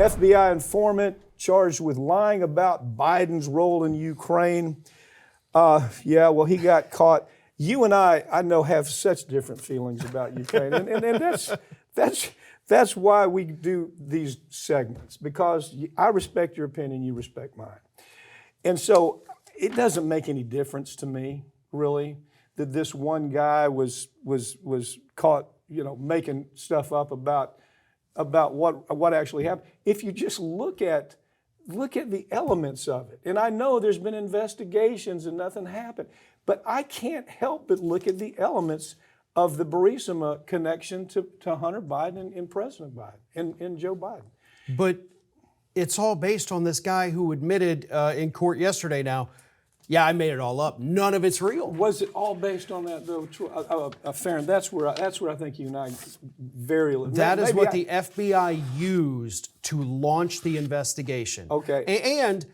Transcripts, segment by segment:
FBI informant charged with lying about Biden's role in Ukraine. Well, he got caught. You and I know, have such different feelings about Ukraine, and that's why we do these segments, because I respect your opinion, you respect mine, and so it doesn't make any difference to me, really, that this one guy was caught, making stuff up about what actually happened. If you just look at the elements of it, and I know there's been investigations and nothing happened, but I can't help but look at the elements of the Burisma connection to Hunter Biden and President Biden and Joe Biden. But it's all based on this guy who admitted in court yesterday now, yeah, I made it all up. None of it's real. Was it all based on that, though? Farron, that's where I think you and I very. That is what the FBI used to launch the investigation. Okay. And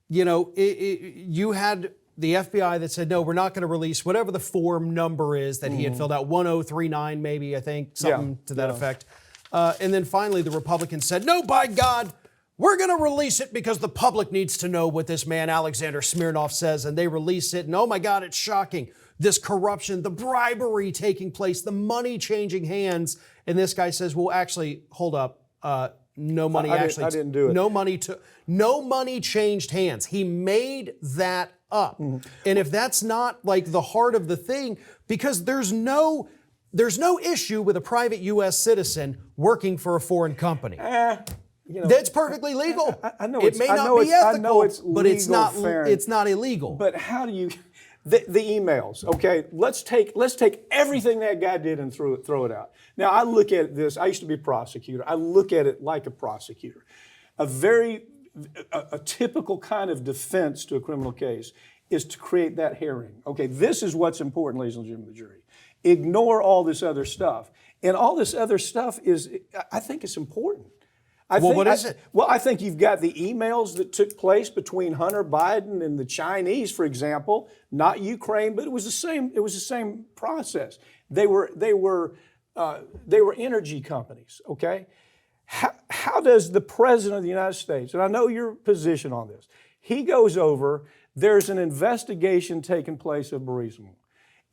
you had the FBI that said, no, we're not going to release whatever the form number is that he had filled out, 1039 maybe, I think, something to that effect. And then finally the Republicans said, no, by God, we're going to release it because the public needs to know what this man, Alexander Smirnov, says. And they release it. And oh my God, it's shocking. This corruption, the bribery taking place, the money changing hands. And this guy says, well, actually, hold up. No money I didn't do it. No money changed hands. He made that up. And if that's not like the heart of the thing, because there's no issue with a private U.S. citizen working for a foreign company. That's perfectly legal. I know it may not be ethical, but it's not. Farron. It's not illegal. But how do you? The emails. Okay, let's take everything that guy did and throw it out. Now I look at this. I used to be a prosecutor. I look at it like a prosecutor. A typical kind of defense to a criminal case is to create that herring. Okay, this is what's important, ladies and gentlemen of the jury. Ignore all this other stuff, and all this other stuff is. I think it's important. What is it? Well, I think you've got the emails that took place between Hunter Biden and the Chinese, for example, not Ukraine, but it was the same. It was the same process. They were energy companies. Okay, how does the President of the United States? And I know your position on this. He goes over. There's an investigation taking place of Burisma.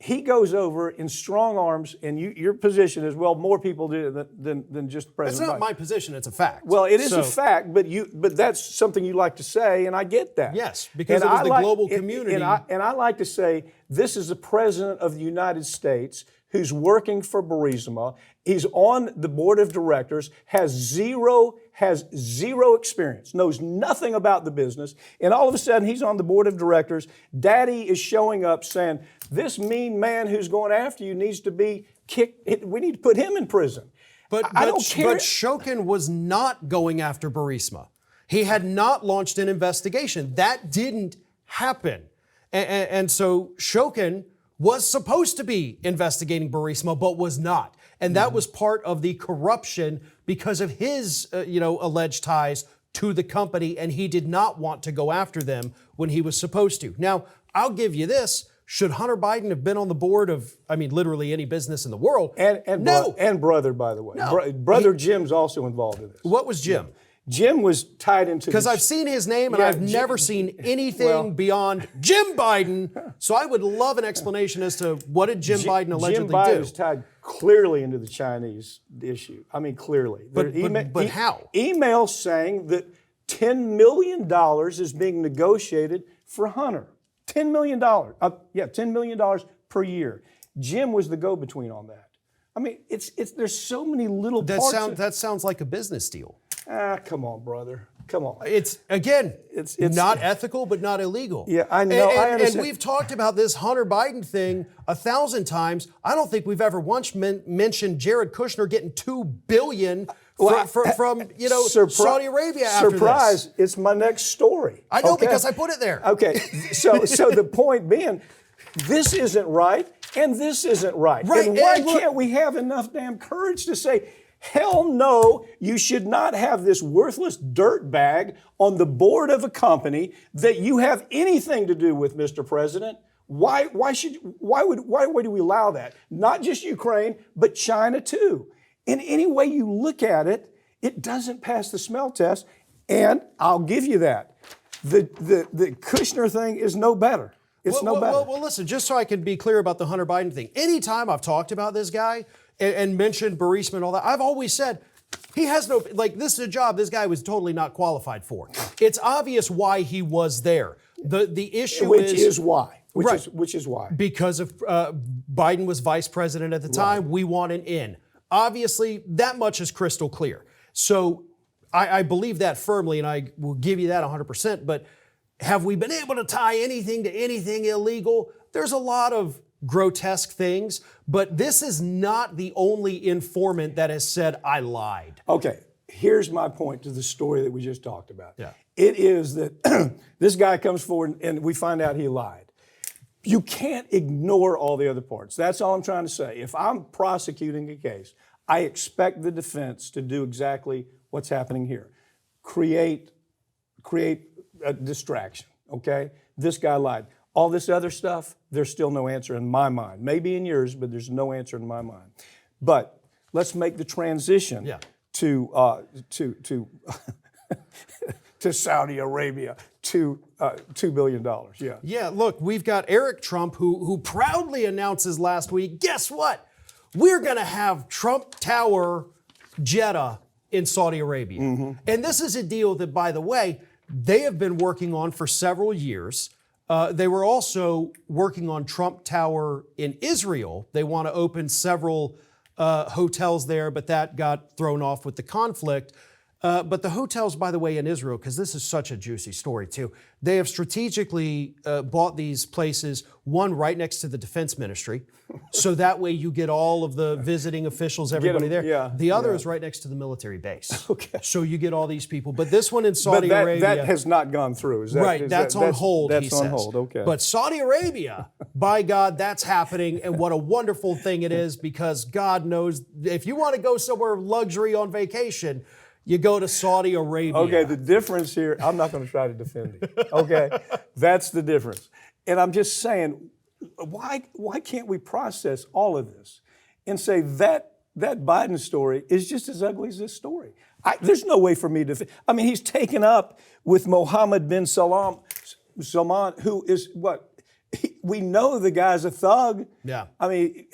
He goes over in strong arms, and your position is, well, more people did it than just President Biden. That's not my position, it's a fact. Well, it is a fact, but that's something you like to say, and I get that. Yes, because it was the global community. And I like to say, this is the President of the United States who's working for Burisma. He's on the board of directors, has zero experience, knows nothing about the business, and all of a sudden he's on the board of directors. Daddy is showing up saying, this mean man who's going after you needs to be kicked. We need to put him in prison. But Shokin was not going after Burisma. He had not launched an investigation. That didn't happen. And so Shokin was supposed to be investigating Burisma, but was not. And that was part of the corruption because of his, alleged ties to the company, and he did not want to go after them when he was supposed to. Now, I'll give you this. Should Hunter Biden have been on the board of, literally any business in the world? No. And brother, by the way. No. Brother Jim's also involved in this. What was Jim? Yeah. Jim was tied into... Because I've seen his name and I've never seen anything beyond Jim Biden. So I would love an explanation as to what did Jim Biden allegedly do? Jim Biden is tied clearly into the Chinese issue. Clearly. But how? Emails saying that $10 million is being negotiated for Hunter. $10 million. $10 million per year. Jim was the go-between on that. There's so many little parts. That sounds like a business deal. Come on, brother. Come on. It's not ethical, but not illegal. Yeah, I know. I understand. And we've talked about this Hunter Biden thing 1,000 times. I don't think we've ever once mentioned Jared Kushner getting $2 billion from Saudi Arabia after Surprise! It's my next story. I know because I put it there. Okay, so the point being, this isn't right, and this isn't right. Right. And why can't we have enough damn courage to say, hell no, you should not have this worthless dirt bag on the board of a company that you have anything to do with, Mr. President? Why would we allow that? Not just Ukraine, but China too. In any way you look at it, It doesn't pass the smell test, and I'll give you that. The Kushner thing is no better. It's no better. Well, listen, just so I can be clear about the Hunter Biden thing. Anytime I've talked about this guy and mentioned Burisma and all that, I've always said, he has no, like, this is a job this guy was totally not qualified for. It's obvious why he was there. The issue Which is why. Right. Which is why. Because of Biden was vice president at the time, we want an in. Obviously, that much is crystal clear. So I believe that firmly, and I will give you that 100%. But have we been able to tie anything to anything illegal? There's a lot of grotesque things, but this is not the only informant that has said, I lied. Okay, here's my point to the story that we just talked about. Yeah. It is that this guy comes forward and we find out he lied. You can't ignore all the other parts. That's all I'm trying to say. If I'm prosecuting a case, I expect the defense to do exactly what's happening here. Create a distraction, okay? This guy lied. All this other stuff, there's still no answer in my mind. Maybe in yours, but there's no answer in my mind. But let's make the transition to to Saudi Arabia, to $2 billion. Yeah. Yeah, look, we've got Eric Trump who proudly announces last week, guess what? We're going to have Trump Tower Jeddah in Saudi Arabia. Mm-hmm. And this is a deal that, by the way, they have been working on for several years. They were also working on Trump Tower in Israel. They want to open several hotels there, but that got thrown off with the conflict. But the hotels, by the way, in Israel, because this is such a juicy story too, they have strategically bought these places, one right next to the defense ministry, so that way you get all of the visiting officials, everybody there. Yeah, the other is right next to the military base. Okay. So you get all these people. But this one in Saudi But Arabia. that has not gone through. Is that, Right, that's on hold, he says. That's on hold, okay. But Saudi Arabia, by God, that's happening, and what a wonderful thing it is, because God knows, if you want to go somewhere luxury on vacation, you go to Saudi Arabia. Okay, the difference here, I'm not going to try to defend it. Okay, that's the difference. And I'm just saying, why can't we process all of this and say that Biden story is just as ugly as this story? There's no way for me to. I mean, he's taken up with Mohammed bin Salman, who is what? We know the guy's a thug. Yeah. I mean,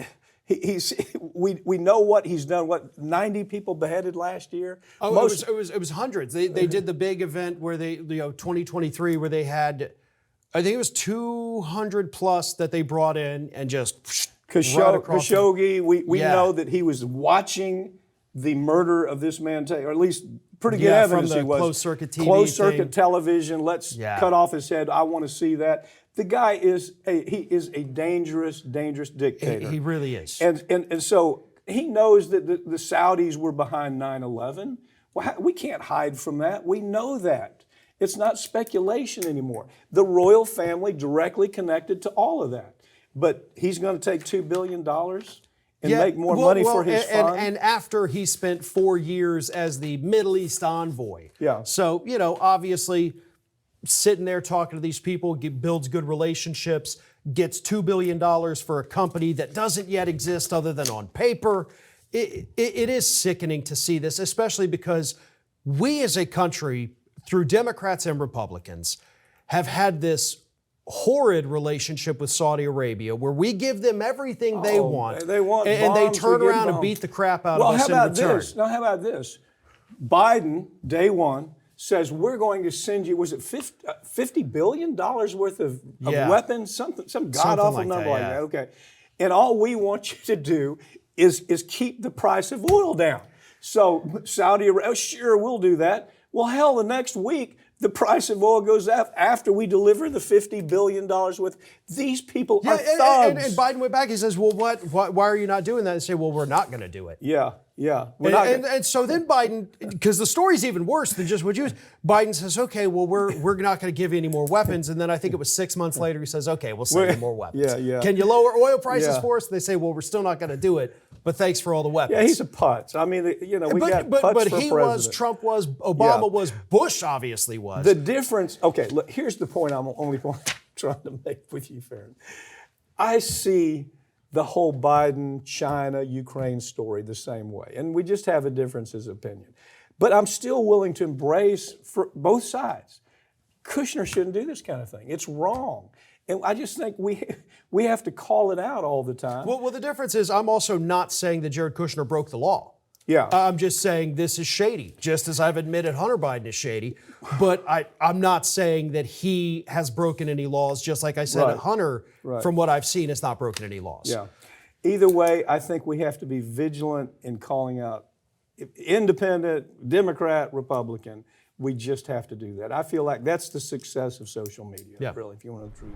we know what he's done. What, 90 people beheaded last year? Oh, it was hundreds. They did the big event where they 2023 where they had, I think it was 200 plus that they brought in and just Khashoggi. We know that he was watching the murder of this man, or at least pretty good evidence from the he was. Closed circuit TV Closed circuit thing. television. Let's cut off his head. I want to see that. The guy is a dangerous dictator. He really is. And so he knows that the Saudis were behind 9/11. Well, we can't hide from that. We know that. It's not speculation anymore. The royal family directly connected to all of that. But he's going to take $2 billion and make more money for his fund. And after he spent 4 years as the Middle East envoy. Yeah. So, obviously sitting there talking to these people, builds good relationships, gets $2 billion for a company that doesn't yet exist other than on paper. It is sickening to see this, especially because we as a country, through Democrats and Republicans, have had this horrid relationship with Saudi Arabia where we give them everything they want. They want and they bombs, turn we give around and bombs. beat the crap out of us in return. Now, how about this? Biden, day one, says we're going to send you, was it $50 billion worth of weapons? Some god-awful number like that. Okay. And all we want you to do is keep the price of oil down. So Saudi Arabia, sure, we'll do that. Well, hell, the next week, the price of oil goes up after we deliver the $50 billion worth. These people are thugs. And Biden went back. He says, well, why are you not doing that? And say, well, we're not going to do it. Yeah. And so then Biden, because the story's even worse than just what you, Biden says, okay, well, we're not going to give you any more weapons. And then I think it was 6 months later, he says, okay, we'll send you more weapons. Yeah. Can you lower oil prices for us? They say, well, we're still not going to do it, but thanks for all the weapons. Yeah, he's a putz. I mean, we got putz for But he president. was, Trump was, Obama was, Bush obviously was. The difference, okay, look, here's the point I'm trying to make with you, Farron. I see the whole Biden, China, Ukraine story the same way. And we just have a difference of opinion. But I'm still willing to embrace for both sides. Kushner shouldn't do this kind of thing. It's wrong. And I just think we have to call it out all the time. Well, the difference is I'm also not saying that Jared Kushner broke the law. Yeah. I'm just saying this is shady, just as I've admitted Hunter Biden is shady. But I'm not saying that he has broken any laws, just like I said, Right. Hunter, Right. from what I've seen, has not broken any laws. Yeah. Either way, I think we have to be vigilant in calling out independent, Democrat, Republican. We just have to do that. I feel like that's the success of social media, Yeah. really, if you want to truly.